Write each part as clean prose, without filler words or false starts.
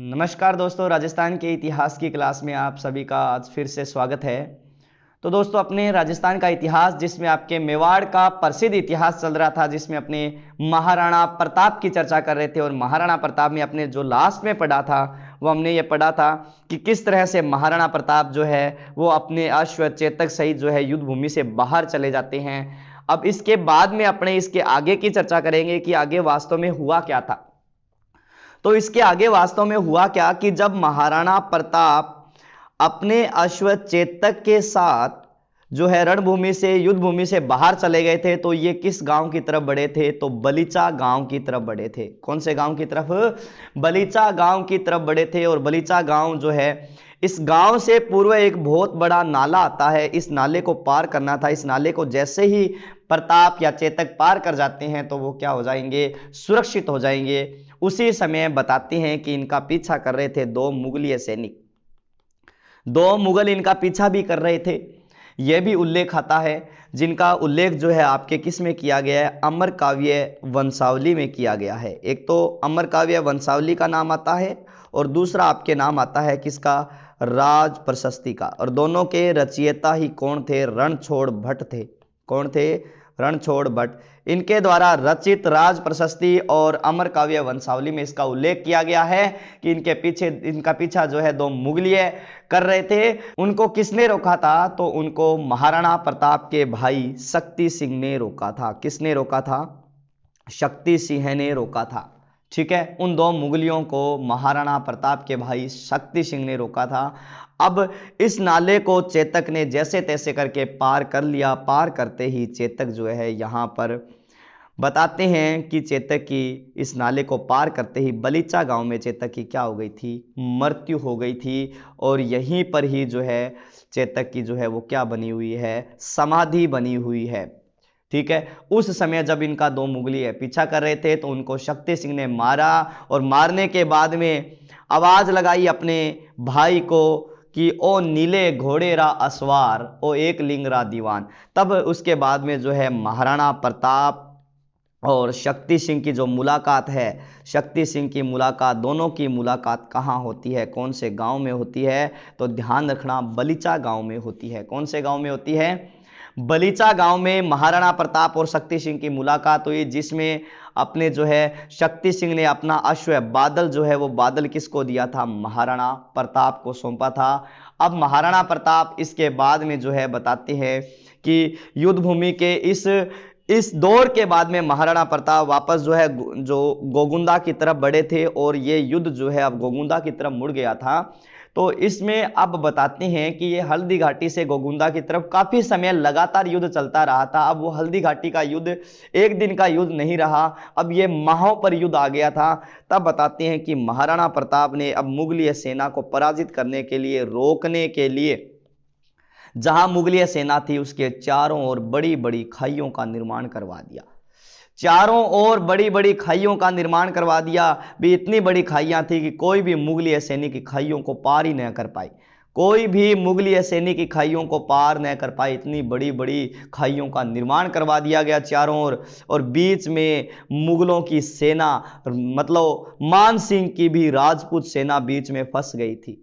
नमस्कार दोस्तों, राजस्थान के इतिहास की क्लास में आप सभी का आज फिर से स्वागत है। तो दोस्तों, अपने राजस्थान का इतिहास जिसमें आपके मेवाड़ का प्रसिद्ध इतिहास चल रहा था, जिसमें अपने महाराणा प्रताप की चर्चा कर रहे थे। और महाराणा प्रताप में अपने जो लास्ट में पढ़ा था वो हमने ये पढ़ा था कि किस तरह से महाराणा प्रताप जो है वो अपने अश्व चेतक सहित जो है युद्ध भूमि से बाहर चले जाते हैं। अब इसके बाद में अपने इसके आगे की चर्चा करेंगे कि आगे वास्तव में हुआ क्या था। तो इसके आगे वास्तव में हुआ क्या कि जब महाराणा प्रताप अपने अश्व चेतक के साथ जो है रणभूमि से युद्ध भूमि से बाहर चले गए थे, तो ये किस गांव की तरफ बढ़े थे? तो बलीचा गांव की तरफ बढ़े थे। कौन से गांव की तरफ? बलीचा गांव की तरफ बढ़े थे। और बलीचा गांव जो है, इस गांव से पूर्व एक बहुत बड़ा नाला आता है, इस नाले को पार करना था। इस नाले को जैसे ही प्रताप या चेतक पार कर जाते हैं तो वो क्या हो जाएंगे? सुरक्षित हो जाएंगे। उसी समय बताते हैं कि इनका पीछा कर रहे थे दो मुगलीय सैनिक। दो मुगल इनका पीछा भी कर रहे थे, यह भी उल्लेख आता है, जिनका उल्लेख जो है आपके किस में किया गया है? अमर काव्य वंशावली में किया गया है। एक तो अमर काव्य वंशावली का नाम आता है और दूसरा आपके नाम आता है किसका? राज प्रशस्ति का। और दोनों के रचयिता ही कौन थे? रणछोड़ भट्ट थे। कौन थे? रणछोड़ भट्ट। इनके द्वारा रचित राज प्रशस्ति और अमर काव्य वंशावली में इसका उल्लेख किया गया है कि इनका पीछा जो है दो मुगलिय कर रहे थे। उनको किसने रोका था? तो उनको महाराणा प्रताप के भाई शक्ति सिंह ने रोका था। किसने रोका था? शक्ति सिंह ने रोका था। ठीक है, उन दो मुगलियों को महाराणा प्रताप के भाई शक्ति सिंह ने रोका था। अब इस नाले को चेतक ने जैसे तैसे करके पार कर लिया। पार करते ही चेतक जो है यहाँ पर बताते हैं कि चेतक की इस नाले को पार करते ही बलीचा गांव में चेतक की क्या हो गई थी? मृत्यु हो गई थी। और यहीं पर ही जो है चेतक की जो है वो क्या बनी हुई है? समाधि बनी हुई है। ठीक है, उस समय जब इनका दो मुगली पीछा कर रहे थे तो उनको शक्ति सिंह ने मारा। और मारने के बाद में आवाज लगाई अपने भाई को कि ओ नीले घोड़े रा असवार, ओ एक लिंग रा दीवान। तब उसके बाद में जो है महाराणा प्रताप और शक्ति सिंह की जो मुलाकात है, शक्ति सिंह की मुलाकात, दोनों की मुलाकात कहाँ होती है? कौन से गांव में होती है? तो ध्यान रखना, बलीचा गांव में होती है। कौन से गांव में होती है? बलीचा गांव में महाराणा प्रताप और शक्ति सिंह की मुलाकात हुई, जिसमें अपने जो है शक्ति सिंह ने अपना अश्व बादल जो है वो बादल किसको दिया था? महाराणा प्रताप को सौंपा था। अब महाराणा प्रताप इसके बाद में जो है बताते हैं कि युद्ध भूमि के इस दौर के बाद में महाराणा प्रताप वापस जो है जो गोगुंदा की तरफ बढ़े थे और ये युद्ध जो है अब गोगुंदा की तरफ मुड़ गया था। तो इसमें अब बताते हैं कि ये हल्दी घाटी से गोगुंदा की तरफ काफी समय लगातार युद्ध चलता रहा था। अब वो हल्दी घाटी का युद्ध एक दिन का युद्ध नहीं रहा, अब ये माहों पर युद्ध आ गया था। तब बताते हैं कि महाराणा प्रताप ने अब मुगलीय सेना को पराजित करने के लिए, रोकने के लिए, जहां मुगलीय सेना थी उसके चारों ओर बड़ी बड़ी खाइयों का निर्माण करवा दिया। चारों ओर बड़ी बड़ी खाइयों का निर्माण करवा दिया। भी इतनी बड़ी खाइयां थी कि कोई भी मुगलीय सैनिक की खाइयों को पार ही न कर पाई। कोई भी मुगलीय सैनिक की खाइयों को पार न कर पाई। इतनी बड़ी बड़ी खाइयों का निर्माण करवा दिया गया चारों ओर। और बीच में मुगलों की सेना, मतलब मान सिंह की भी राजपूत सेना बीच में फंस गई थी।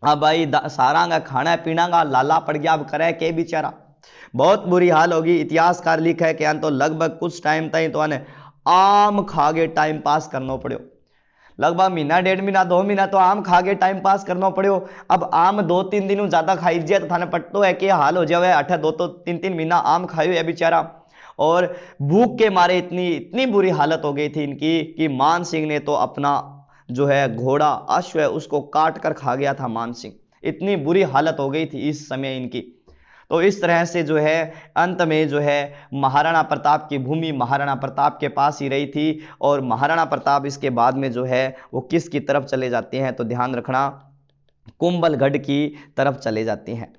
अब भाई सारा का खाना पीना का लाला पड़ गया, अब करे के बेचारा, बहुत बुरी हाल होगी। इतिहासकार लिखा है कि तो लगभग कुछ टाइम तक तो आने आम खागे टाइम पास करना पड़ो। लगभग महीना, डेढ़ महीना, 2 महीना तो आम खागे टाइम पास करना पड़ो। अब आम 2-3 दिन ज्यादा खाई जाए तो थाने पट्टो है कि हाल हो जाए। 8 2 तो 3-3 महीना आम खायो है बेचारा। और भूख के मारे इतनी बुरी हालत हो गई थी इनकी कि मान सिंह ने तो अपना जो है घोड़ा, अश्व है, उसको काट कर खा गया था मान सिंह। इतनी बुरी हालत हो गई थी इस समय इनकी। तो इस तरह से जो है अंत में जो है महाराणा प्रताप की भूमि महाराणा प्रताप के पास ही रही थी। और महाराणा प्रताप इसके बाद में जो है वो किसकी तरफ चले जाते हैं? तो ध्यान रखना, कुंभलगढ़ की तरफ चले जाते हैं।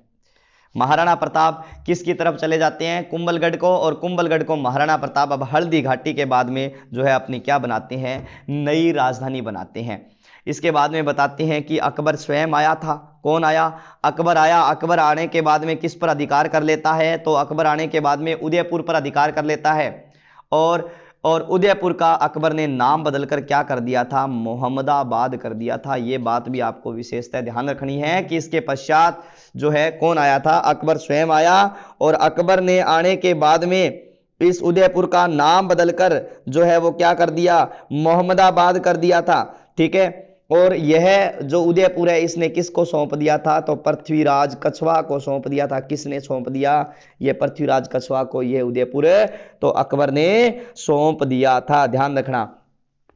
महाराणा प्रताप किसकी तरफ चले जाते हैं? कुंभलगढ़ को। और कुंभलगढ़ को महाराणा प्रताप अब हल्दी घाटी के बाद में जो है अपनी क्या बनाते हैं? नई राजधानी बनाते हैं। इसके बाद में बताते हैं कि अकबर स्वयं आया था। कौन आया? अकबर आया। अकबर आने के बाद में किस पर अधिकार कर लेता है? तो अकबर आने के बाद में उदयपुर पर अधिकार कर लेता है। और और उदयपुर का अकबर ने नाम बदलकर क्या कर दिया था, मोहम्मदाबाद कर दिया था। यह बात भी आपको विशेषतः ध्यान रखनी है कि इसके पश्चात जो है कौन आया था, अकबर स्वयं आया, और अकबर ने आने के बाद में इस उदयपुर का नाम बदलकर जो है वो क्या कर दिया, मोहम्मदाबाद कर दिया था। ठीक है, और यह जो उदयपुर है इसने किसको सौंप दिया था, तो पृथ्वीराज कछवा को सौंप दिया था। किसने सौंप दिया, यह पृथ्वीराज कछवा को यह उदयपुर तो अकबर ने सौंप दिया था। ध्यान रखना,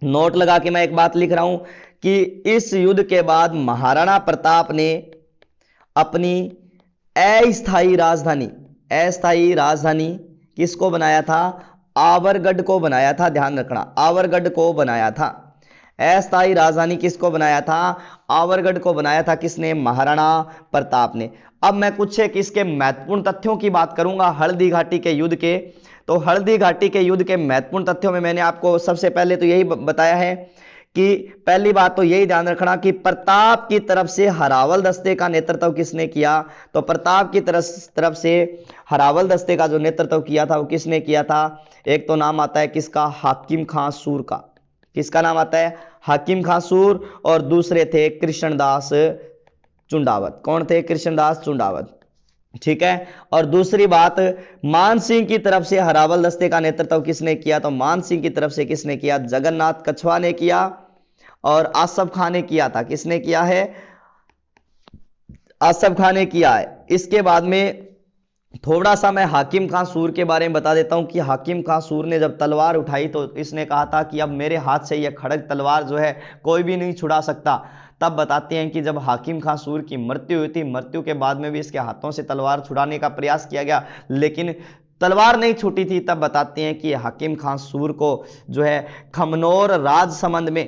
नोट लगा के मैं एक बात लिख रहा हूं कि इस युद्ध के बाद महाराणा प्रताप ने अपनी अस्थायी राजधानी किसको बनाया था, आवरगढ़ को बनाया था। ध्यान रखना, आवरगढ़ को बनाया था। अस्थायी राजधानी किसको बनाया था, आवरगढ़ को बनाया था। किसने, महाराणा प्रताप ने। अब मैं कुछ एक इसके महत्वपूर्ण तथ्यों की बात करूंगा हल्दी घाटी के युद्ध के। तो हल्दी घाटी के युद्ध के महत्वपूर्ण तथ्यों में मैंने आपको सबसे पहले तो यही बताया है कि पहली बात तो यही ध्यान रखना कि प्रताप की तरफ से हरावल दस्ते का नेतृत्व किसने किया, तो प्रताप की तरफ से हरावल दस्ते का जो नेतृत्व किया था वो किसने किया था। एक तो नाम आता है किसका, हाकिम खां सूर का। किसका नाम आता है, हाकिम खां सूर। और दूसरे थे कृष्णदास चुंडावत। कौन थे, कृष्णदास चुंडावत। ठीक है, और दूसरी बात, मान सिंह की तरफ से हरावल दस्ते का नेतृत्व किसने किया, तो मान सिंह की तरफ से किसने किया, जगन्नाथ कछवा ने किया और आसफ खां ने किया था। किसने किया है, आसफ खां ने किया है। इसके बाद में थोड़ा सा मैं हाकिम खां सूर के बारे में बता देता हूं कि हाकिम खां सूर ने जब तलवार उठाई तो इसने कहा था कि अब मेरे हाथ से यह खड़ग तलवार जो है कोई भी नहीं छुड़ा सकता। तब बताते हैं कि जब हाकिम खां सूर की मृत्यु हुई थी, मृत्यु के बाद में भी इसके हाथों से तलवार छुड़ाने का प्रयास किया गया लेकिन तलवार नहीं छूटी थी। तब बताते हैं कि हाकिम खां सूर को जो है खमनोर राजसमंद में,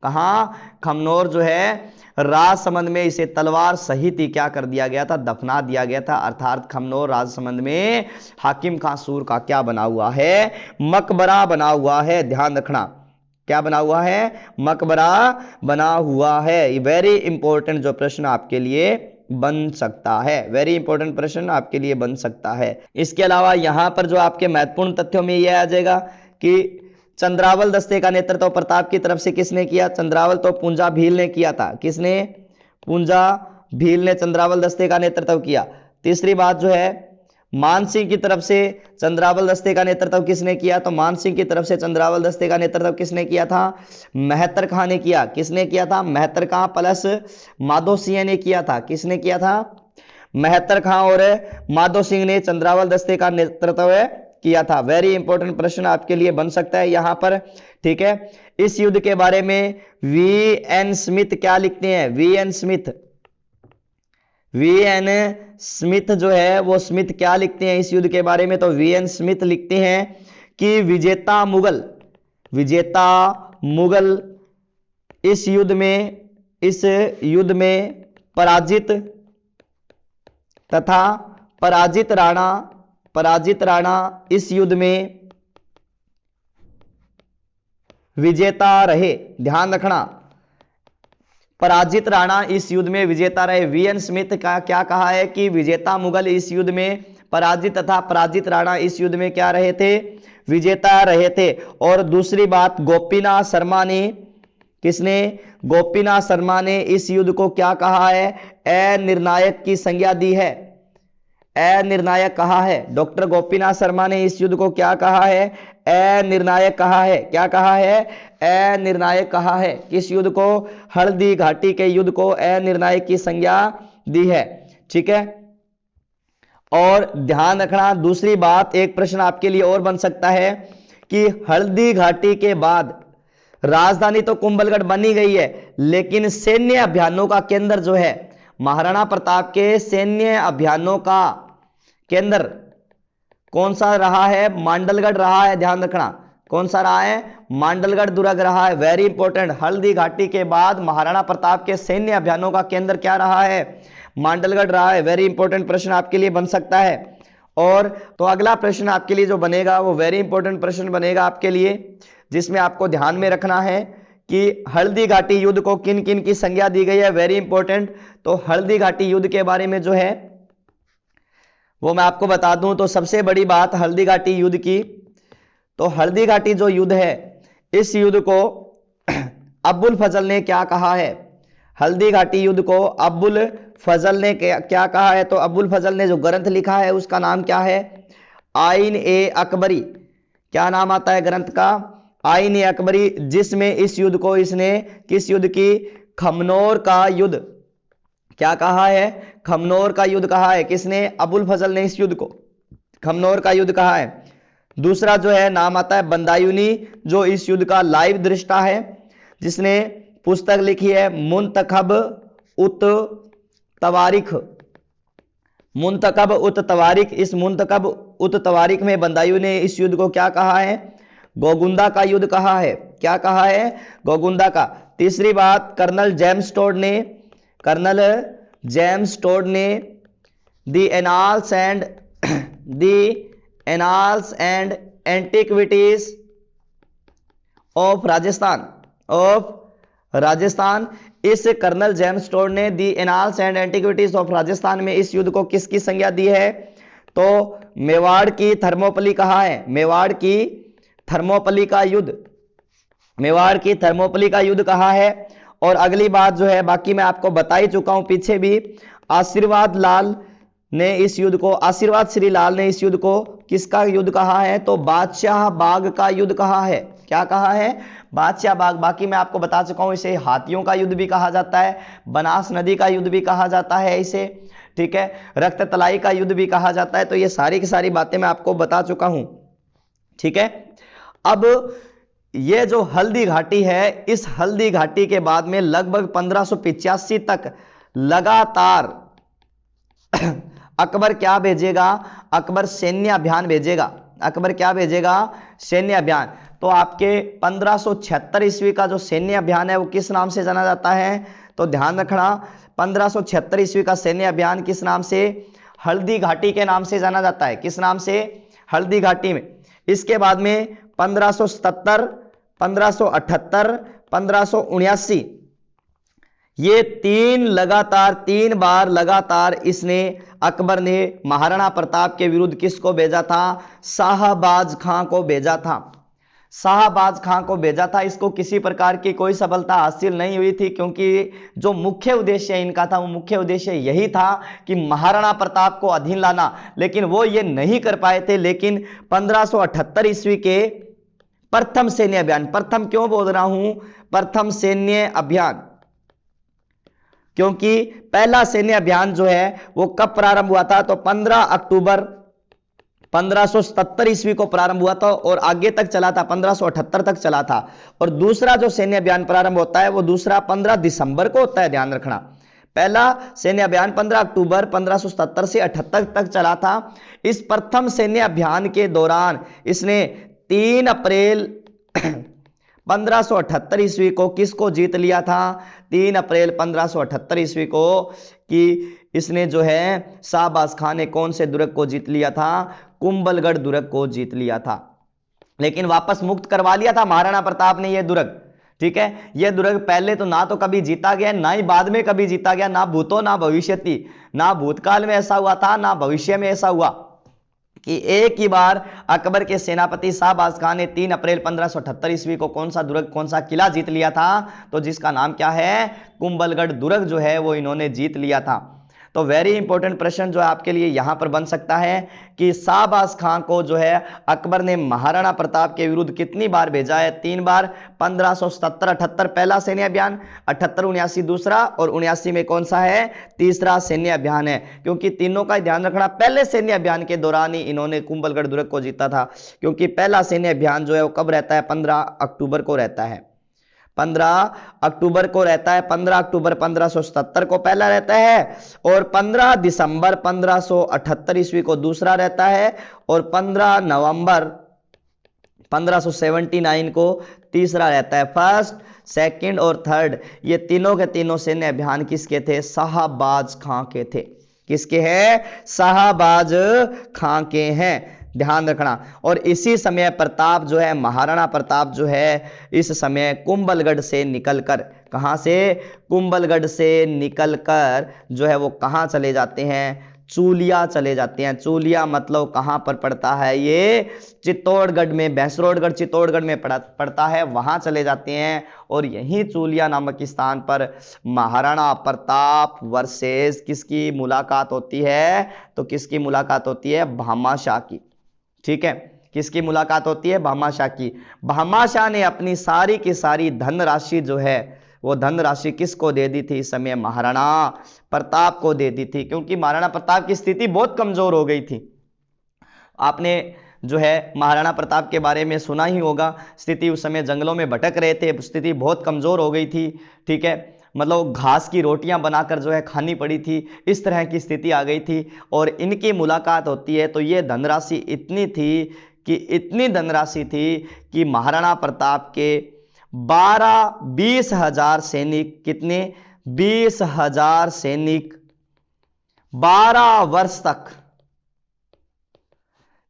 कहां, खमनोर जो है राजसमंद में इसे तलवार सहित ही क्या कर दिया गया था, दफना दिया गया था। अर्थात खमनोर राजसमंद में हाकिम खां सूर का क्या बना हुआ है, मकबरा बना हुआ है। ध्यान रखना, क्या बना हुआ है, मकबरा बना हुआ है। वेरी इंपॉर्टेंट जो प्रश्न आपके लिए बन सकता है, वेरी इंपॉर्टेंट प्रश्न आपके लिए बन सकता है। इसके अलावा यहां पर जो आपके महत्वपूर्ण तथ्यों में यह आ जाएगा कि चंद्रावल दस्ते का नेतृत्व प्रताप की तरफ से किसने किया, चंद्रावल तो पूंजा भील ने किया था। किसने, पूंजा भील ने चंद्रावल दस्ते का नेतृत्व किया। तीसरी बात जो है, मानसिंह की तरफ से चंद्रावल दस्ते का नेतृत्व किसने किया, तो मानसिंह की तरफ से चंद्रावल दस्ते का नेतृत्व किसने किया था, मेहतर खां ने किया। किसने किया था, मेहतर खां प्लस माधो सिंह ने किया था। किसने किया था, मेहतर खां और माधो सिंह ने चंद्रावल दस्ते का नेतृत्व किया था। वेरी इंपॉर्टेंट प्रश्न आपके लिए बन सकता है यहां पर। ठीक है, इस युद्ध के बारे में वी.एन. स्मिथ क्या लिखते हैं, वी.एन. स्मिथ जो है वो स्मिथ क्या लिखते हैं इस युद्ध के बारे में, तो वी.एन. स्मिथ लिखते हैं कि विजेता मुगल इस युद्ध में पराजित तथा पराजित राणा इस युद्ध में विजेता रहे। ध्यान रखना, पराजित राणा इस युद्ध में विजेता रहे। वी.एन. स्मिथ का क्या कहा है कि विजेता मुगल इस युद्ध में पराजित तथा पराजित राणा इस युद्ध में क्या रहे थे, विजेता रहे थे। और दूसरी बात, गोपीनाथ शर्मा ने, किसने, गोपीनाथ शर्मा ने इस युद्ध को क्या कहा है, अनिर्णायक की संज्ञा दी है, अनिर्णायक कहा है। डॉक्टर गोपीनाथ शर्मा ने इस युद्ध को क्या कहा है, अनिर्णायक कहा है। क्या कहा है, अनिर्णायक कहा है। किस युद्ध को, हल्दी घाटी के युद्ध को अनिर्णायक की संज्ञा दी है। ठीक है, और ध्यान रखना दूसरी बात, एक प्रश्न आपके लिए और बन सकता है कि हल्दी घाटी के बाद राजधानी तो कुंभलगढ़ बनी गई है लेकिन सैन्य अभियानों का केंद्र जो है, महाराणा प्रताप के सैन्य अभियानों का केंद्र कौन सा रहा है, मांडलगढ़ रहा है। ध्यान रखना, कौन सा रहा है, मांडलगढ़ दुर्ग रहा है। वेरी इंपॉर्टेंट, हल्दी घाटी के बाद महाराणा प्रताप के सैन्य अभियानों का केंद्र क्या रहा है, मांडलगढ़ रहा है। वेरी इंपॉर्टेंट प्रश्न आपके लिए बन सकता है। और तो अगला प्रश्न आपके लिए जो बनेगा वो वेरी इंपॉर्टेंट प्रश्न बनेगा आपके लिए, जिसमें आपको ध्यान में रखना है कि हल्दी घाटी युद्ध को किन किन की संज्ञा दी गई है। वेरी इंपॉर्टेंट, तो हल्दी घाटी युद्ध के बारे में जो है वो मैं आपको बता दूं तो सबसे बड़ी बात हल्दी घाटी युद्ध की, तो हल्दी घाटी जो युद्ध है, इस युद्ध को अबुल फजल ने क्या कहा है? हल्दी घाटी युद्ध को अबुल फजल ने क्या कहा है? तो अबुल फजल ने जो ग्रंथ लिखा है उसका नाम क्या है? आइन ए अकबरी। क्या नाम आता है ग्रंथ का? आइन ए अकबरी, जिसमें इस युद्ध को इसने किस युद्ध की? खमनोर का युद्ध। क्या कहा है? खमनोर का युद्ध कहा है। किसने? अबुल फजल ने इस युद्ध को खमनोर का युद्ध कहा है। दूसरा जो है नाम आता है बंदायूनी, जो इस युद्ध का लाइव दृष्टा है, जिसने पुस्तक लिखी है मुंतखब उत तवारिख। मुंतखब उत तवारिख, इस मुंतखब उत तवारिख में बंदायू ने इस युद्ध को क्या कहा है? गोगुंदा का युद्ध कहा है। क्या कहा है? गोगुंदा का। तीसरी बात, कर्नल जेम्स टोड ने the annals and antiquities of Rajasthan, इस कर्नल जेम्स टोड ने the annals and antiquities of Rajasthan में इस युद्ध को किसकी संज्ञा दी है? तो मेवाड़ की थर्मोपली कहा है। मेवाड़ की थर्मोपली का युद्ध कहा है। और अगली बात जो है, बाकी मैं आपको बता ही चुका हूं पीछे भी, आशीर्वाद श्री लाल ने इस युद्ध को किसका युद्ध कहा है? तो बादशाह बाग का युद्ध कहा है। क्या कहा है? बादशाह बाग। बाकी मैं आपको बता चुका हूं, इसे हाथियों का युद्ध भी कहा जाता है, बनास नदी का युद्ध भी कहा जाता है इसे, ठीक है, रक्त तलाई का युद्ध भी कहा जाता है। तो ये सारी की सारी बातें मैं आपको बता चुका हूं, ठीक है। अब ये जो हल्दी घाटी है, इस हल्दी घाटी के बाद में लगभग 1585 तक लगातार अकबर क्या भेजेगा? अकबर सैन्य अभियान भेजेगा। अकबर क्या भेजेगा? सैन्य अभियान। तो आपके 1576 ईस्वी का जो सैन्य अभियान है वो किस नाम से जाना जाता है? तो ध्यान रखना, 1576 ईस्वी का सैन्य अभियान किस नाम से? हल्दी घाटी के नाम से जाना जाता है। किस नाम से? हल्दी घाटी में। इसके बाद में 1577, 1578, 1579, ये तीन बार लगातार इसने अकबर ने महाराणा प्रताप के विरुद्ध किसको भेजा था? शाहबाज खां को भेजा था। शाहबाज खां को भेजा था। इसको किसी प्रकार की कोई सफलता हासिल नहीं हुई थी, क्योंकि जो मुख्य उद्देश्य इनका था वो मुख्य उद्देश्य यही था कि महाराणा प्रताप को अधीन लाना, लेकिन वो ये नहीं कर पाए थे। लेकिन 1578 ईस्वी के प्रथम सैन्य अभियान, प्रथम क्यों बोल रहा हूं? प्रथम सैन्य अभियान, क्योंकि पहला सैन्य अभियान जो है वो कब प्रारंभ हुआ था? तो 15 अक्टूबर 1577 ईस्वी को प्रारंभ हुआ था और आगे तक चला था, 1578 तक चला था। और दूसरा जो सैन्य अभियान प्रारंभ होता है वो दूसरा 15 दिसंबर को होता है, ध्यान रखना। पहला सैन्य अभियान 15 अक्टूबर 1577 से 78 तक चला था। इस प्रथम सैन्य अभियान के दौरान इसने 3 अप्रैल 1578 ईस्वी को किसको जीत लिया था? 3 अप्रैल 1578 ईस्वी को कि इसने जो है शाहबाज खान ने कौन से दुर्ग को जीत लिया था? कुंभलगढ़ दुर्ग को जीत लिया था। लेकिन वापस मुक्त करवा लिया था महाराणा प्रताप ने ये दुर्ग, ठीक है। यह दुर्ग पहले तो ना तो कभी जीता गया, ना ही बाद में कभी जीता गया, ना भूतो ना भविष्यति, ना भूतकाल में ऐसा हुआ था ना भविष्य में ऐसा हुआ कि एक ही बार अकबर के सेनापति शाहबाज खान ने 3 अप्रैल 1578 ईस्वी को कौन सा दुर्ग, कौन सा किला जीत लिया था? तो जिसका नाम क्या है? कुंभलगढ़ दुर्ग जो है वो इन्होंने जीत लिया था। तो वेरी इंपॉर्टेंट प्रश्न जो है आपके लिए यहां पर बन सकता है कि शाहबाज खान को जो है अकबर ने महाराणा प्रताप के विरुद्ध कितनी बार भेजा है? 3 बार। 1577-78 पहला सैन्य अभियान, 78-79 दूसरा, और 79 में कौन सा है? तीसरा सैन्य अभियान है। क्योंकि तीनों का ध्यान रखना, पहले सैन्य अभियान के दौरान ही इन्होंने कुंभलगढ़ दुर्ग को जीता था, क्योंकि पहला सैन्य अभियान जो है वो कब रहता है? 15 अक्टूबर को रहता है। 15 अक्टूबर को रहता है। 15 अक्टूबर 1577 को पहला रहता है और 15 दिसंबर 1578 ईस्वी को दूसरा रहता है और 15 नवंबर 1579 को तीसरा रहता है। फर्स्ट, सेकंड और थर्ड, ये तीनों के तीनों सैन्य अभियान किसके थे? शाहबाज खां के थे। किसके हैं? शाहबाज खां के हैं, ध्यान रखना। और इसी समय प्रताप जो है, महाराणा प्रताप जो है, इस समय कुंभलगढ़ से निकलकर, कहां से? कुंभलगढ़ से निकलकर जो है वो कहां चले जाते हैं? चूलिया चले जाते हैं। चूलिया मतलब कहां पर पड़ता है? ये चित्तौड़गढ़ में, भैंसरोडगढ़ चित्तौड़गढ़ में पड़ता है, वहां चले जाते हैं। और यही चूलिया नामक स्थान पर महाराणा प्रताप वर्सेस किसकी मुलाकात होती है? तो किसकी मुलाकात होती है? भामाशाह की। ठीक है, किसकी मुलाकात होती है? भामाशाह की। भामाशाह ने अपनी सारी की सारी धनराशि जो है वो धनराशि किसको दे दी थी? इस समय महाराणा प्रताप को दे दी थी, क्योंकि महाराणा प्रताप की स्थिति बहुत कमजोर हो गई थी। आपने जो है महाराणा प्रताप के बारे में सुना ही होगा, स्थिति उस समय जंगलों में भटक रहे थे, स्थिति बहुत कमजोर हो गई थी। ठीक है, मतलब घास की रोटियां बनाकर जो है खानी पड़ी थी, इस तरह की स्थिति आ गई थी। और इनकी मुलाकात होती है तो ये धनराशि इतनी थी कि इतनी धनराशि थी कि महाराणा प्रताप के 20 हजार सैनिक, कितने? 20 हजार सैनिक 12 वर्ष तक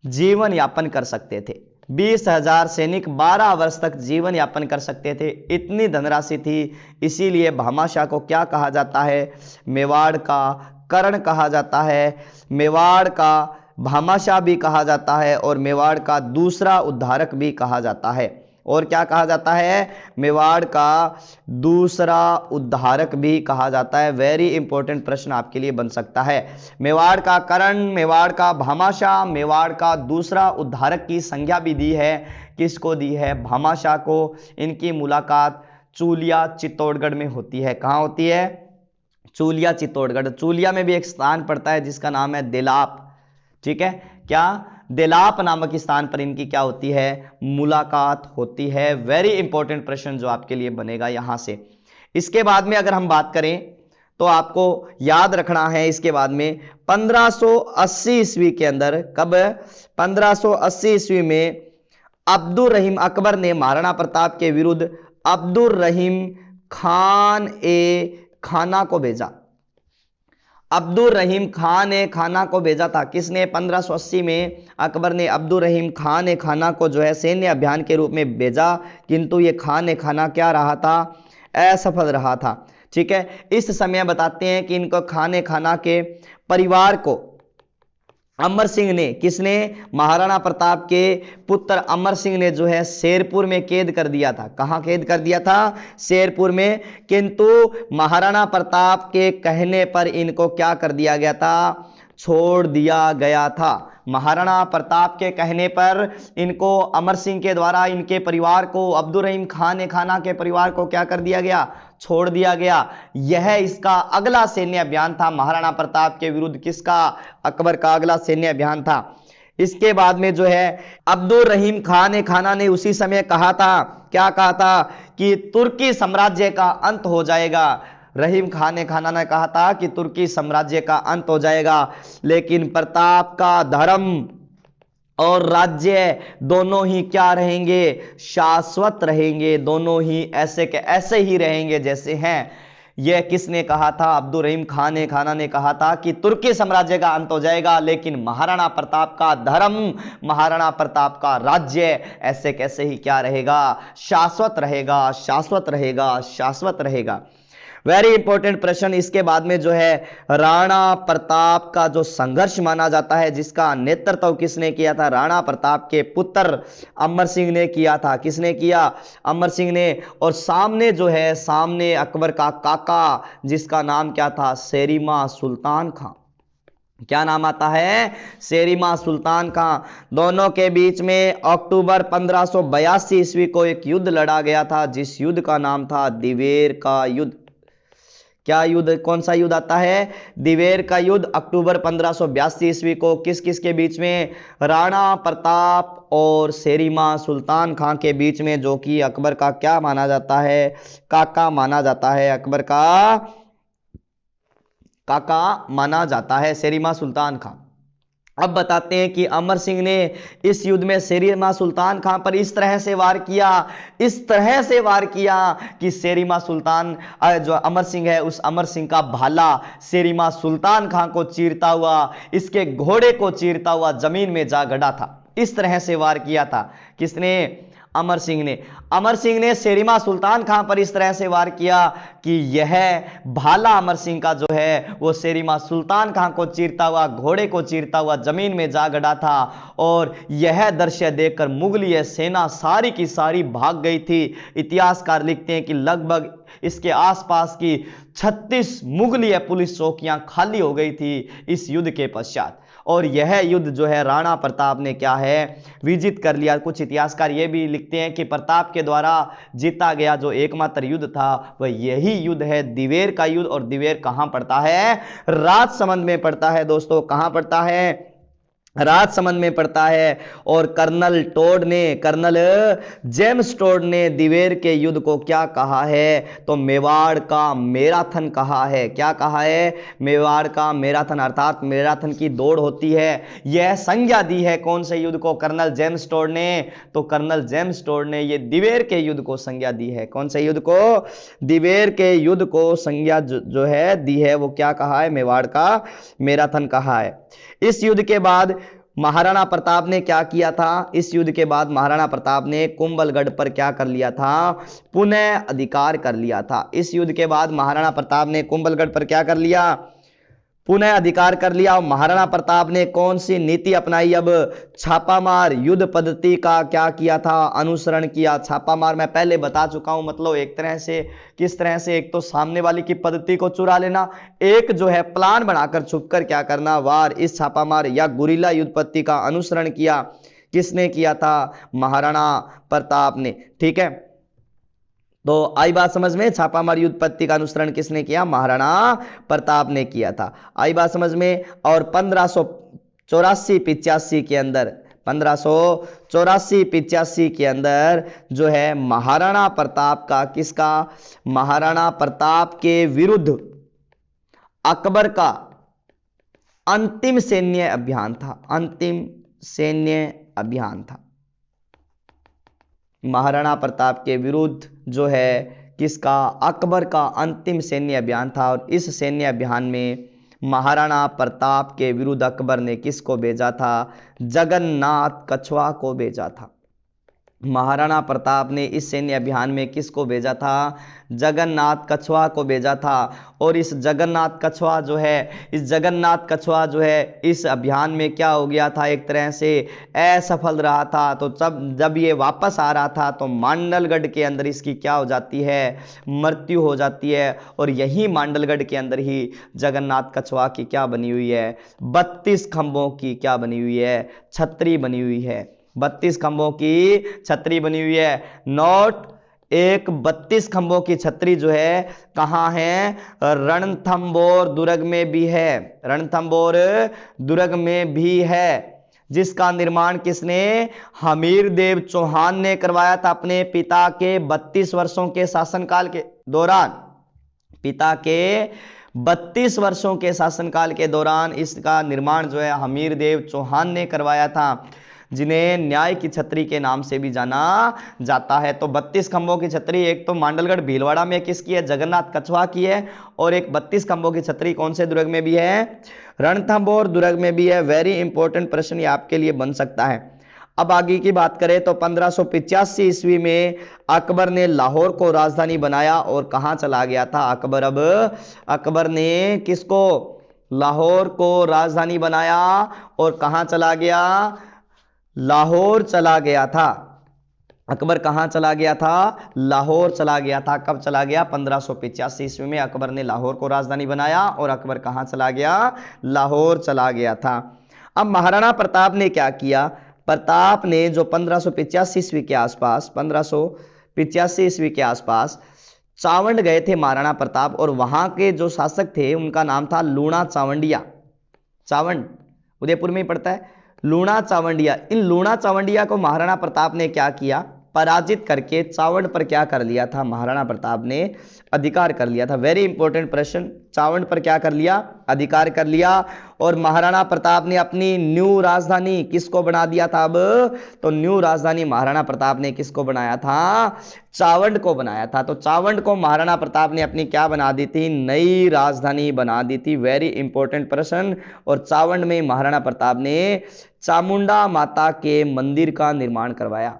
जीवन यापन कर सकते थे। 20 हजार सैनिक 12 वर्ष तक जीवन यापन कर सकते थे, इतनी धनराशि थी। इसीलिए भामाशाह को क्या कहा जाता है? मेवाड़ का कर्ण कहा जाता है, मेवाड़ का भामाशाह भी कहा जाता है, और मेवाड़ का दूसरा उद्धारक भी कहा जाता है। और क्या कहा जाता है? मेवाड़ का दूसरा उद्धारक भी कहा जाता है। वेरी इंपॉर्टेंट प्रश्न आपके लिए बन सकता है। मेवाड़ का कर्ण, मेवाड़ का भामाशाह, मेवाड़ का दूसरा उद्धारक की संज्ञा भी दी है। किसको दी है? भामाशाह को। इनकी मुलाकात चूलिया चित्तौड़गढ़ में होती है। कहां होती है? चूलिया चित्तौड़गढ़। चूलिया में भी एक स्थान पड़ता है जिसका नाम है देलाप। ठीक है, क्या? देलाप नामक स्थान पर इनकी क्या होती है? मुलाकात होती है। वेरी इंपॉर्टेंट प्रश्न जो आपके लिए बनेगा यहां से। इसके बाद में अगर हम बात करें तो आपको याद रखना है, इसके बाद में 1580 ईस्वी के अंदर, कब? 1580 ईस्वी में अब्दुल रहीम अकबर ने महाराणा प्रताप के विरुद्ध अब्दुल रहीम खान ए खाना को भेजा। अब्दुल रहीम खान ए खाना को भेजा था। किसने? 1580 में अकबर ने अब्दुल रहीम खान ए खाना को जो है सैन्य अभियान के रूप में भेजा, किंतु ये खान ए खाना क्या रहा था? असफल रहा था। ठीक है, इस समय बताते हैं कि इनको खान ए खाना के परिवार को अमर सिंह ने, किसने? महाराणा प्रताप के पुत्र अमर सिंह ने जो है शेरपुर में कैद कर दिया था। कहां कैद कर दिया था? शेरपुर में। किंतु महाराणा प्रताप के कहने पर इनको क्या कर दिया गया था? छोड़ दिया गया था। महाराणा प्रताप के कहने पर इनको अमर सिंह के द्वारा इनके परिवार को, अब्दुल रहीम खान ए खाना के परिवार को क्या कर दिया गया? छोड़ दिया गया। यह इसका अगला सैन्य अभियान था महाराणा प्रताप के विरुद्ध। किसका? अकबर का अगला सैन्य अभियान था। इसके बाद में जो है अब्दुल रहीम खान ए खाना ने उसी समय कहा था, क्या कहा था? कि तुर्की साम्राज्य का अंत हो जाएगा। रहीम खान ए खाना ने कहा था कि तुर्की साम्राज्य का अंत हो जाएगा, लेकिन प्रताप का धर्म और राज्य दोनों ही क्या रहेंगे? शाश्वत रहेंगे। दोनों ही ऐसे के ऐसे ही रहेंगे जैसे हैं। यह किसने कहा था? अब्दुल रहीम खान ए खाना ने कहा था कि तुर्की साम्राज्य का अंत हो जाएगा, लेकिन महाराणा प्रताप का धर्म, महाराणा प्रताप का राज्य ऐसे कैसे ही क्या रहेगा? शाश्वत रहेगा, शाश्वत रहेगा, शाश्वत रहेगा। वेरी इंपॉर्टेंट प्रश्न। इसके बाद में जो है राणा प्रताप का जो संघर्ष माना जाता है, जिसका नेतृत्व किसने किया था? राणा प्रताप के पुत्र अमर सिंह ने किया था। किसने किया? अमर सिंह ने। और सामने जो है, सामने अकबर का काका, जिसका नाम क्या था? शेरिमा सुल्तान खां। क्या नाम आता है? शेरिमा सुल्तान खां। दोनों के बीच में अक्टूबर 1582 ईस्वी को एक युद्ध लड़ा गया था, जिस युद्ध का नाम था दिवेर का युद्ध। क्या युद्ध? कौन सा युद्ध आता है? दिवेर का युद्ध। अक्टूबर 1582 ईस्वी को किस किस के बीच में? राणा प्रताप और शेरिमा सुल्तान खां के बीच में, जो कि अकबर का क्या माना जाता है? काका माना जाता है। अकबर का काका माना जाता है शेरिमा सुल्तान खां। अब बताते हैं कि अमर सिंह ने इस युद्ध में शेरिमा सुल्तान खां पर इस तरह से वार किया, इस तरह से वार किया कि शेरिमा सुल्तान जो अमर सिंह है, उस अमर सिंह का भाला शेरिमा सुल्तान खां को चीरता हुआ, इसके घोड़े को चीरता हुआ जमीन में जा गड़ा था। इस तरह से वार किया था। किसने? अमर सिंह ने शेरिमा सुल्तान खां पर इस तरह से वार किया कि यह भाला अमर सिंह का जो है वो शेरिमा सुल्तान खां को चीरता हुआ, घोड़े को चीरता हुआ जमीन में जा गड़ा था और यह दृश्य देखकर मुगलीय सेना सारी की सारी भाग गई थी। इतिहासकार लिखते हैं कि लगभग इसके आसपास की 36 मुगलीय पुलिस चौकियां खाली हो गई थी इस युद्ध के पश्चात। और यह युद्ध जो है राणा प्रताप ने क्या है विजित कर लिया। कुछ इतिहासकार यह भी लिखते हैं कि प्रताप के द्वारा जीता गया जो एकमात्र युद्ध था वह यही युद्ध है, दिवेर का युद्ध। और दिवेर कहां पड़ता है? राजसमंद में पड़ता है दोस्तों। कहां पड़ता है? राजसमंद में पड़ता है। और कर्नल जेम्स टोड ने दिवेर के युद्ध को क्या कहा है? तो मेवाड़ का मैराथन कहा है। क्या कहा है? मेवाड़ का मैराथन, अर्थात मैराथन की दौड़ होती है। यह संज्ञा दी है कौन से युद्ध को? कर्नल जेम्स टोड ने। तो कर्नल जेम्स टोड ने यह दिवेर के युद्ध को संज्ञा दी है। कौन से युद्ध को? दिवेर के युद्ध को संज्ञा जो है दी है वो क्या कहा है? मेवाड़ का मैराथन कहा है। इस युद्ध के बाद महाराणा प्रताप ने क्या किया था? इस युद्ध के बाद महाराणा प्रताप ने कुंभलगढ़ पर क्या कर लिया था? पुनः अधिकार कर लिया था। इस युद्ध के बाद महाराणा प्रताप ने कुंभलगढ़ पर क्या कर लिया? पुनः अधिकार कर लिया। और महाराणा प्रताप ने कौन सी नीति अपनाई? अब छापामार युद्ध पद्धति का क्या किया था? अनुसरण किया। छापामार मैं पहले बता चुका हूं, मतलब एक तरह से किस तरह से, एक तो सामने वाले की पद्धति को चुरा लेना, एक जो है प्लान बनाकर छुपकर क्या करना, वार। इस छापामार या गुरिल्ला युद्ध पद्धति का अनुसरण किया। किसने किया था? महाराणा प्रताप ने। ठीक है, तो आई बात समझ में? छापामार युद्ध पद्धति का अनुसरण किसने किया? महाराणा प्रताप ने किया था। आई बात समझ में? और 1584-85 के अंदर 1584-85 के अंदर जो है महाराणा प्रताप का, किसका? महाराणा प्रताप के विरुद्ध अकबर का अंतिम सैन्य अभियान था। अंतिम सैन्य अभियान था महाराणा प्रताप के विरुद्ध जो है किसका? अकबर का अंतिम सैन्य अभियान था। और इस सैन्य अभियान में महाराणा प्रताप के विरुद्ध अकबर ने किसको भेजा था? जगन्नाथ कछवा को भेजा था। महाराणा प्रताप ने इस सैन्य अभियान में किसको भेजा था? जगन्नाथ कछवा को भेजा था। और इस जगन्नाथ कछवा जो है इस अभियान में क्या हो गया था? एक तरह से असफल रहा था। तो जब ये वापस आ रहा था तो मांडलगढ़ के अंदर इसकी क्या हो जाती है? मृत्यु हो जाती है। और यही मांडलगढ़ के अंदर ही जगन्नाथ कछवा की क्या बनी हुई है? 32 खंभों की क्या बनी हुई है? छतरी बनी हुई है। 32 खंभों की छतरी बनी हुई है। नोट एक 32 खंभों की छतरी जो है कहां है? रणथंबोर दुर्ग में भी है। रणथंबोर दुर्ग में भी है, जिसका निर्माण किसने? हमीरदेव चौहान ने करवाया था अपने पिता के 32 वर्षों के शासनकाल के दौरान। पिता के 32 वर्षों के शासनकाल के दौरान इसका निर्माण जो है हमीरदेव चौहान ने करवाया था, जिन्हें न्याय की छतरी के नाम से भी जाना जाता है। तो 32 खंभों की छतरी एक तो मांडलगढ़ भीलवाड़ा में किसकी है? जगन्नाथ कछवा की है। और एक 32 खंभों की छतरी कौन से दुर्ग में भी है? रणथंबोर दुर्ग में भी है। वेरी इंपॉर्टेंट प्रश्न ये आपके लिए बन सकता है। अब आगे की बात करें तो 1585 ईस्वी में अकबर ने लाहौर को राजधानी बनाया। और कहां चला गया था अकबर? अब अकबर ने किसको? लाहौर को राजधानी बनाया। और कहां चला गया? लाहौर चला गया था। अकबर कहां चला गया था? लाहौर चला गया था। कब चला गया? 1585 ईस्वी में अकबर ने लाहौर को राजधानी बनाया। और अकबर कहां चला गया? लाहौर चला गया था। अब महाराणा प्रताप ने क्या किया? प्रताप ने जो 1585 ईस्वी के आसपास 1585 ईस्वी के आसपास चावंड गए थे महाराणा प्रताप। और वहां के जो शासक थे उनका नाम था लूणा चावंडिया। चावंड उदयपुर में ही पड़ता है। लूणा चावंडिया, इन लूणा चावंडिया को महाराणा प्रताप ने क्या किया? पराजित करके चावंड पर क्या कर लिया था? महाराणा प्रताप ने अधिकार कर लिया था। वेरी इंपॉर्टेंट प्रश्न। चावंड पर क्या कर लिया? अधिकार कर लिया। और महाराणा प्रताप ने अपनी न्यू राजधानी किसको बना दिया था? अब तो न्यू राजधानी महाराणा प्रताप ने किसको बनाया था? चावंड को बनाया था। तो चावंड को महाराणा प्रताप ने अपनी क्या बना दी थी? नई राजधानी बना दी थी। वेरी इंपॉर्टेंट प्रश्न। और चावंड में महाराणा प्रताप ने चामुंडा माता के मंदिर का निर्माण करवाया।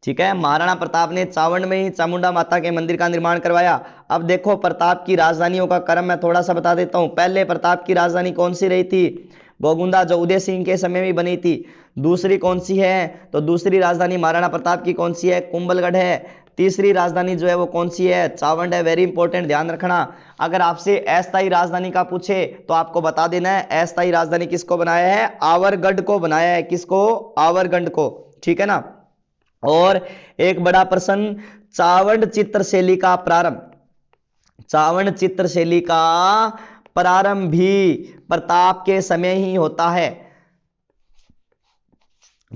ठीक है। महाराणा प्रताप ने चावंड में ही चामुंडा माता के मंदिर का निर्माण करवाया। अब देखो प्रताप की राजधानियों का क्रम मैं थोड़ा सा बता देता हूं। पहले प्रताप की राजधानी कौन सी रही थी? गोगुंदा, जो उदय सिंह के समय में बनी थी। दूसरी कौन सी है? तो दूसरी राजधानी महाराणा प्रताप की कौन सी है? कुंभलगढ़ है। तीसरी राजधानी जो है वो कौन सी है? चावंड है। वेरी इंपॉर्टेंट, ध्यान रखना। अगर आपसे अस्थायी राजधानी का पूछे तो आपको बता देना है अस्थायी राजधानी किसको बनाया है? आवरगढ़ को बनाया है। किसको? आवरगढ़ को। ठीक है ना। और एक बड़ा प्रश्न, चावंड चित्रशैली का प्रारंभ, चावंड चित्रशैली का प्रारंभ भी प्रताप के समय ही होता है।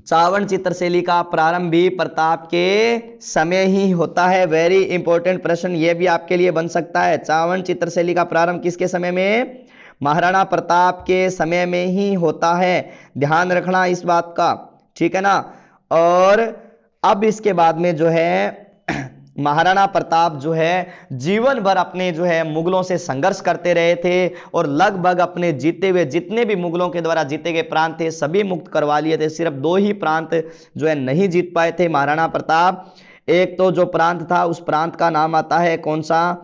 चावंड चित्रशैली का प्रारंभ भी प्रताप के समय ही होता है। वेरी इंपॉर्टेंट प्रश्न ये भी आपके लिए बन सकता है। चावंड चित्रशैली का प्रारंभ किसके समय में? महाराणा प्रताप के समय में ही होता है। ध्यान रखना इस बात का, ठीक है ना। और अब इसके बाद में जो है महाराणा प्रताप जो है जीवन भर अपने जो है मुगलों से संघर्ष करते रहे थे और लगभग अपने जीते हुए जितने भी मुगलों के द्वारा जीते गए प्रांत थे सभी मुक्त करवा लिए थे। सिर्फ 2 ही प्रांत जो है नहीं जीत पाए थे महाराणा प्रताप। एक तो जो प्रांत था उस प्रांत का नाम आता है कौन सा?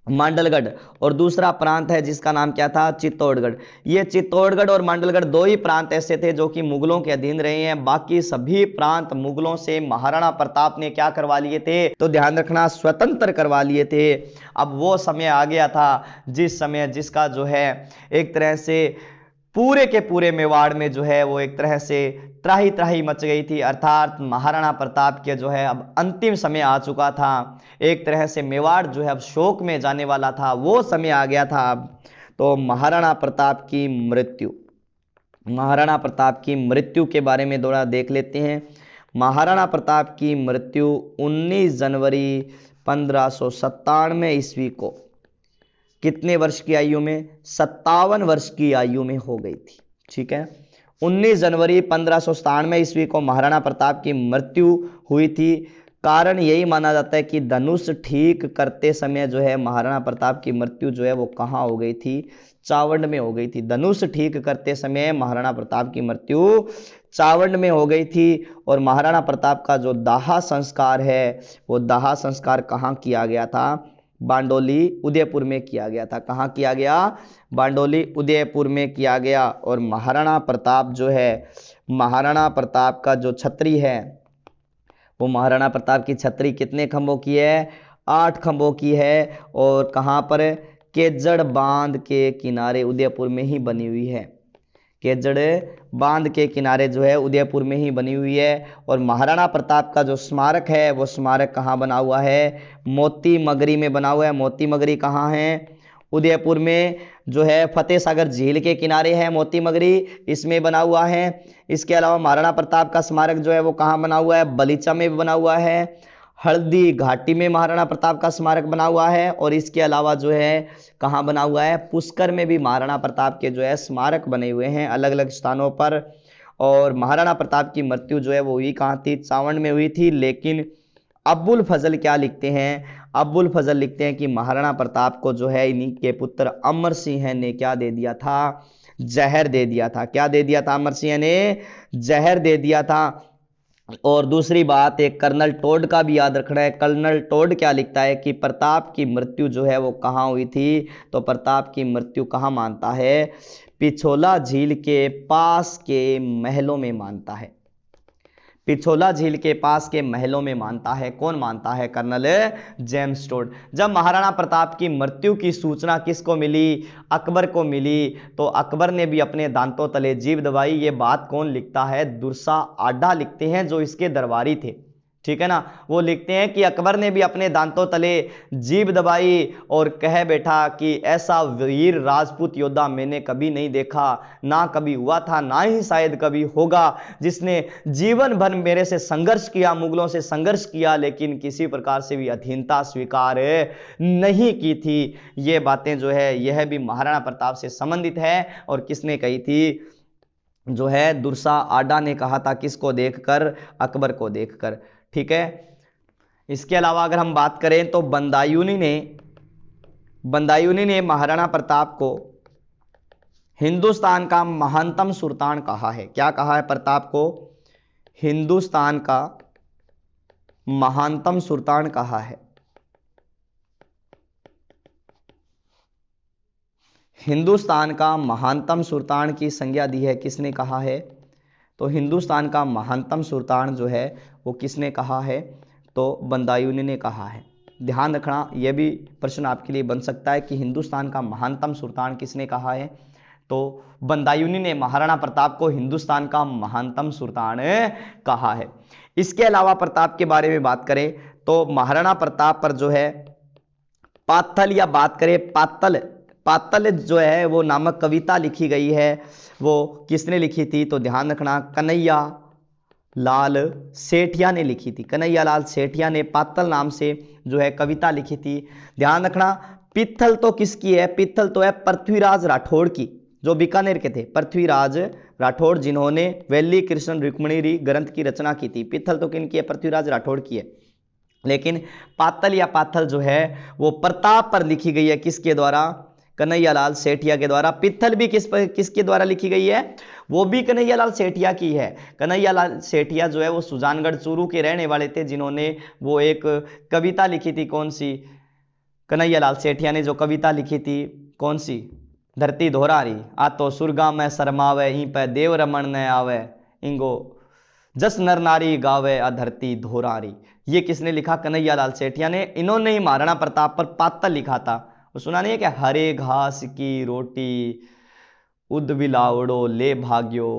मांडलगढ़। और दूसरा प्रांत है जिसका नाम क्या था? चित्तौड़गढ़। ये चित्तौड़गढ़ और मांडलगढ़ 2 ही प्रांत ऐसे थे जो कि मुगलों के अधीन रहे हैं। बाकी सभी प्रांत मुगलों से महाराणा प्रताप ने क्या करवा लिए थे? तो ध्यान रखना, स्वतंत्र करवा लिए थे। अब वो समय आ गया था जिस समय जिसका जो है एक तरह से पूरे के पूरे मेवाड़ में जो है वो एक तरह से त्राही त्राही मच गई थी। अर्थात महाराणा प्रताप के जो है अब अंतिम समय आ चुका था। एक तरह से मेवाड़ जो है अब शोक में जाने वाला था, वो समय आ गया था अब। तो महाराणा प्रताप की मृत्यु, महाराणा प्रताप की मृत्यु के बारे में थोड़ा देख लेते हैं। महाराणा प्रताप की मृत्यु 19 जनवरी 1597 ईस्वी को कितने वर्ष की आयु में? 57 वर्ष की आयु में हो गई थी। ठीक है। 19 जनवरी 1597 ईस्वी को महाराणा प्रताप की मृत्यु हुई थी। कारण यही माना जाता है कि धनुष ठीक करते समय जो है महाराणा प्रताप की मृत्यु जो है वो कहाँ हो गई थी? चावंड में हो गई थी। धनुष ठीक करते समय महाराणा प्रताप की मृत्यु चावंड में हो गई थी। और महाराणा प्रताप का जो दाह संस्कार है वो दाह संस्कार कहाँ किया गया था? बांडोली उदयपुर में किया गया था। कहाँ किया गया? बांडोली उदयपुर में किया गया। और महाराणा प्रताप जो है, महाराणा प्रताप का जो छतरी है वो महाराणा प्रताप की छतरी कितने खंभों की है? 8 खंभों की है। और कहाँ पर? केजड़ बांध के किनारे उदयपुर में ही बनी हुई है। केजड़ बांध के किनारे जो है उदयपुर में ही बनी हुई है। और महाराणा प्रताप का जो स्मारक है वो स्मारक कहाँ बना हुआ है? मोती मगरी में बना हुआ है। मोती मगरी कहाँ है? उदयपुर में जो है फतेह सागर झील के किनारे है मोती मगरी, इसमें बना हुआ है। इसके अलावा महाराणा प्रताप का स्मारक जो है वो कहाँ बना हुआ है? बलीचा में भी बना हुआ है। हल्दी घाटी में महाराणा प्रताप का स्मारक बना हुआ है। और इसके अलावा जो है कहाँ बना हुआ है? पुष्कर में भी महाराणा प्रताप के जो है स्मारक बने हुए हैं अलग अलग स्थानों पर। और महाराणा प्रताप की मृत्यु जो है वो हुई कहाँ थी? चावंड में हुई थी। लेकिन अब्बुल फजल क्या लिखते हैं? अब्बुल फजल लिखते हैं कि महाराणा प्रताप को जो है इन्हीं के पुत्र अमर सिंह ने क्या दे दिया था? जहर दे दिया था। क्या दे दिया था? अमर सिंह ने जहर दे दिया था। और दूसरी बात, एक कर्नल टोड का भी याद रखना है। कर्नल टोड क्या लिखता है कि प्रताप की मृत्यु जो है वो कहाँ हुई थी? तो प्रताप की मृत्यु कहाँ मानता है? पिछोला झील के पास के महलों में मानता है। पिछोला झील के पास के महलों में मानता है। कौन मानता है? Colonel James Tod. जब महाराणा प्रताप की मृत्यु की सूचना किसको मिली? अकबर को मिली। तो अकबर ने भी अपने दांतों तले जीभ दबाई। ये बात कौन लिखता है? दुर्सा आडा लिखते हैं जो इसके दरबारी थे। ठीक है ना। वो लिखते हैं कि अकबर ने भी अपने दांतों तले जीभ दबाई और कह बैठा कि ऐसा वीर राजपूत योद्धा मैंने कभी नहीं देखा, ना कभी हुआ था, ना ही शायद कभी होगा, जिसने जीवन भर मेरे से संघर्ष किया, मुगलों से संघर्ष किया, लेकिन किसी प्रकार से भी अधीनता स्वीकार नहीं की थी। ये बातें जो है यह भी महाराणा प्रताप से संबंधित है। और किसने कही थी? जो है दुर्सा आडा ने कहा था। किसको देखकर? अकबर को देखकर। ठीक है। इसके अलावा अगर हम बात करें तो बंदायूनी ने महाराणा प्रताप को हिंदुस्तान का महानतम सुल्तान कहा है। क्या कहा है प्रताप को? हिंदुस्तान का महानतम सुल्तान कहा है? हिंदुस्तान का महानतम सुल्तान की संज्ञा दी है किसने कहा है? तो हिंदुस्तान का महानतम सुल्तान जो है वो किसने कहा है? तो बदायूं ने कहा है। ध्यान रखना, यह भी प्रश्न आपके लिए बन सकता है कि हिंदुस्तान का महानतम सुल्तान किसने कहा है? तो बदायूं ने महाराणा प्रताप को हिंदुस्तान का महानतम सुल्तान कहा है। इसके अलावा प्रताप के बारे में बात करें तो महाराणा प्रताप पर जो है पातल या बात करें पातल जो है वो नामक कविता लिखी गई है, वो किसने लिखी थी? तो ध्यान रखना, कन्हैया लाल सेठिया ने लिखी थी। कन्हैया लाल सेठिया ने पातल नाम से जो है कविता लिखी थी। ध्यान रखना, पित्थल तो किसकी है? पित्थल तो है पृथ्वीराज राठौड़ की, जो बीकानेर के थे, पृथ्वीराज राठौड़, जिन्होंने वैली कृष्ण रुक्मिणी ग्रंथ की रचना की थी। पित्थल तो किनकी है? पृथ्वीराज राठौड़ की है। लेकिन पातल या पाथल जो है वो प्रताप पर लिखी गई है, किसके द्वारा? कन्हैया लाल सेठिया के द्वारा। पित्थल भी किसके द्वारा लिखी गई है? वो भी कन्हैया लाल सेठिया की है। कन्हैया लाल सेठिया जो है वो सुजानगढ़ चूरू के रहने वाले थे, जिन्होंने वो एक कविता लिखी थी। कौन सी? कन्हैया लाल सेठिया ने जो कविता लिखी थी, कौन सी? धरती धोरारी आ तो सुरगा में शरमावे, ई पे देव रमन न आवे, इंगो जस नर नारी गावे आ धरती धोरारी। ये किसने लिखा? कन्हैया लाल सेठिया ने। इन्होंने ही महाराणा प्रताप पर पातल लिखा था। सुना नहीं है क्या? हरे घास की रोटी उद बिलावड़ो ले भाग्यो,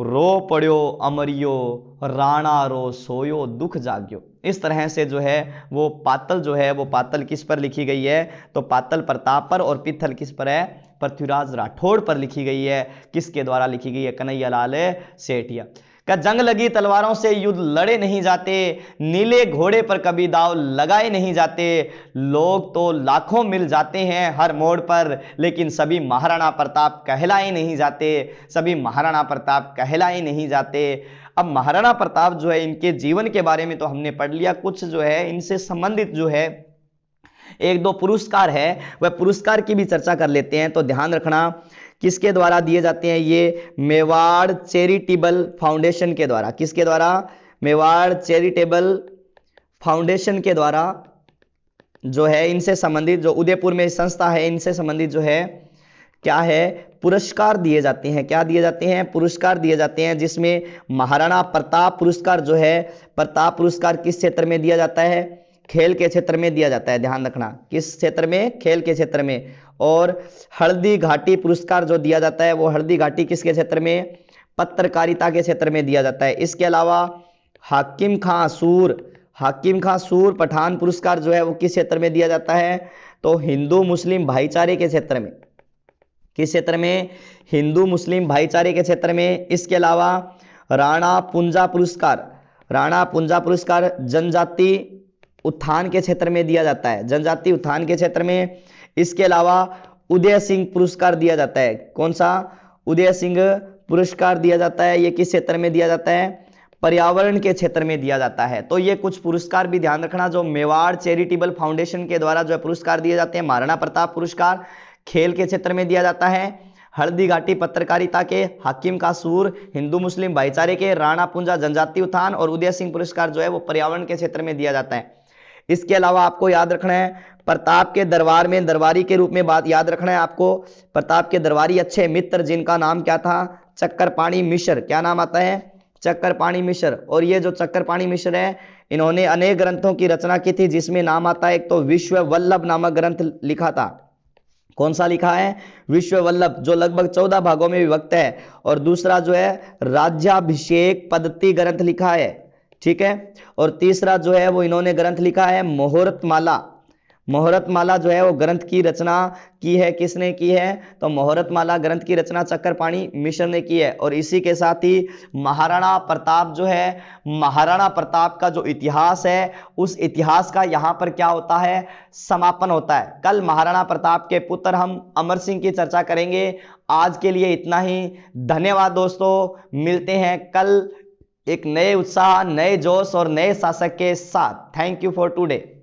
रो पड़ो अमरियो, राणा रो सोयो दुख जाग्यो। इस तरह से जो है वो पातल जो है वो पातल किस पर लिखी गई है? तो पातल प्रताप पर। और पित्थल किस पर है? पृथ्वीराज राठौड़ पर लिखी गई है। किसके द्वारा लिखी गई है? कन्हैया लाल सेठिया। का जंग लगी तलवारों से युद्ध लड़े नहीं जाते, नीले घोड़े पर कभी दाव लगाए नहीं जाते, लोग तो लाखों मिल जाते हैं हर मोड़ पर, लेकिन सभी महाराणा प्रताप कहलाए नहीं जाते, सभी महाराणा प्रताप कहलाए नहीं जाते। अब महाराणा प्रताप जो है इनके जीवन के बारे में तो हमने पढ़ लिया, कुछ जो है इनसे संबंधित जो है एक दो पुरस्कार है, वह पुरस्कार की भी चर्चा कर लेते हैं। तो ध्यान रखना, किसके द्वारा दिए जाते हैं? ये मेवाड़ चैरिटेबल फाउंडेशन के द्वारा। किसके द्वारा? मेवाड़ चैरिटेबल फाउंडेशन के द्वारा जो है इनसे संबंधित, जो उदयपुर में संस्था है, इनसे संबंधित जो है क्या है? पुरस्कार दिए जाते हैं। क्या दिए जाते हैं? पुरस्कार दिए जाते हैं, जिसमें महाराणा प्रताप पुरस्कार जो है, प्रताप पुरस्कार किस क्षेत्र में दिया जाता है? खेल के क्षेत्र में दिया जाता है। ध्यान रखना, किस क्षेत्र में? खेल के क्षेत्र में। और हल्दी घाटी पुरस्कार जो दिया जाता है वो हल्दी घाटी किसके क्षेत्र में? पत्रकारिता के क्षेत्र में दिया जाता है। इसके अलावा हाकिम खां सूर पठान पुरस्कार जो है वो किस क्षेत्र में दिया जाता है? तो हिंदू मुस्लिम भाईचारे के क्षेत्र में। किस क्षेत्र में? हिंदू मुस्लिम भाईचारे के क्षेत्र में। इसके अलावा राणा पुंजा पुरस्कार जनजाति उत्थान के क्षेत्र में दिया जाता है, जनजाति उत्थान के क्षेत्र में। इसके अलावा उदय सिंह पुरस्कार दिया जाता है। कौन सा? उदय सिंह पुरस्कार दिया जाता है। ये किस क्षेत्र में दिया जाता है? पर्यावरण के क्षेत्र में दिया जाता है। तो ये कुछ पुरस्कार भी ध्यान रखना जो मेवाड़ चैरिटेबल फाउंडेशन के द्वारा जो है पुरस्कार दिए जाते हैं। महाराणा प्रताप पुरस्कार खेल के क्षेत्र में दिया जाता है, हल्दी घाटी पत्रकारिता के, हाकिम का सूर हिंदू मुस्लिम भाईचारे के, राणा पुंजा जनजाति उत्थान और उदय सिंह पुरस्कार जो है वो पर्यावरण के क्षेत्र में दिया जाता है। इसके अलावा आपको याद रखना है प्रताप के दरबार में दरबारी के रूप में बात याद रखना है आपको। प्रताप के दरबारी अच्छे मित्र जिनका नाम क्या था? चक्करपाणी मिश्र। क्या नाम आता है? चक्करपाणी मिश्र। और ये जो चक्करपाणी मिश्र है इन्होंने अनेक ग्रंथों की रचना की थी, जिसमें नाम आता है एक तो विश्व वल्लभ नामक ग्रंथ लिखा था। कौन सा लिखा है? विश्व वल्लभ, जो लगभग 14 भागों में विभक्त है। और दूसरा जो है राज्याभिषेक पद्धति ग्रंथ लिखा है, ठीक है। और तीसरा जो है वो इन्होंने ग्रंथ लिखा है मुहूर्तमाला जो है वो ग्रंथ की रचना की है। किसने की है? तो मुहूर्तमाला ग्रंथ की रचना चक्करपाणी मिश्र ने की है। और इसी के साथ ही महाराणा प्रताप जो है, महाराणा प्रताप का जो इतिहास है उस इतिहास का यहाँ पर क्या होता है? समापन होता है। कल महाराणा प्रताप के पुत्र हम अमर सिंह की चर्चा करेंगे। आज के लिए इतना ही। धन्यवाद दोस्तों, मिलते हैं कल एक नए उत्साह, नए जोश और नए शासक के साथ। Thank you for today.